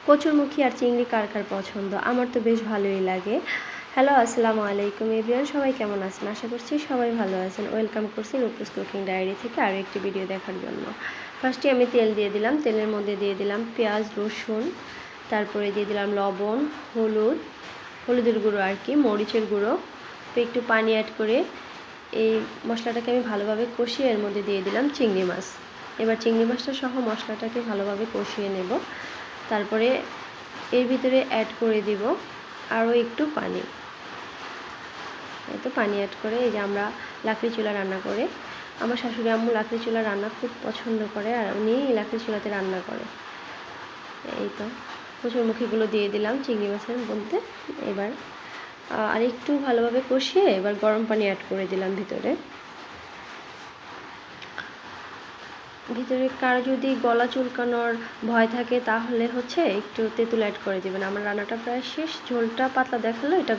কচুরমুখী আর চিংড়ি কার কার পছন্দ? আমার তো বেশ ভালোই লাগে। হ্যালো, আসসালামু আলাইকুম এভরিওয়ান, সবাই কেমন আছেন? আশা করছি সবাই ভালো আছেন। ওয়েলকাম করছি রূপস কুকিং ডায়েরি থেকে আরও একটি ভিডিও দেখার জন্য। ফার্স্টে আমি তেল দিয়ে দিলাম, তেলের মধ্যে দিয়ে দিলাম পেঁয়াজ, রসুন, তারপরে দিয়ে দিলাম লবণ, হলুদের গুঁড়ো আর কি, মরিচের গুঁড়ো, তো একটু পানি অ্যাড করে এই মশলাটাকে আমি ভালোভাবে কষিয়ে এর মধ্যে দিয়ে দিলাম চিংড়ি মাছ। এবার চিংড়ি মাছটা সহ মশলাটাকে ভালোভাবে কষিয়ে নেব। তারপরে এর ভিতরে অ্যাড করে দিব আরও একটু পানি। তো পানি অ্যাড করে এই যে আমরা লাকড়ি চুলা রান্না করে, আমার শাশুড়ি আম্মু লাকড়ি চুলা রান্না খুব পছন্দ করে আর উনি লাকড়ি চুলাতে রান্না করে। এই তো কচুরমুখীগুলো দিয়ে দিলাম চিংড়ি মাছের মধ্যে। এবার আর একটু ভালোভাবে কষিয়ে এবার গরম পানি অ্যাড করে দিলাম ভিতরে। কারো যদি গলা চুলকানোর ভয় থাকে তাহলে একটু তেঁতুল অ্যাড করে দেবেন। আমার রান্নাটা প্রায় শেষ, ঝোলটা পাতলা দেখালো, এটা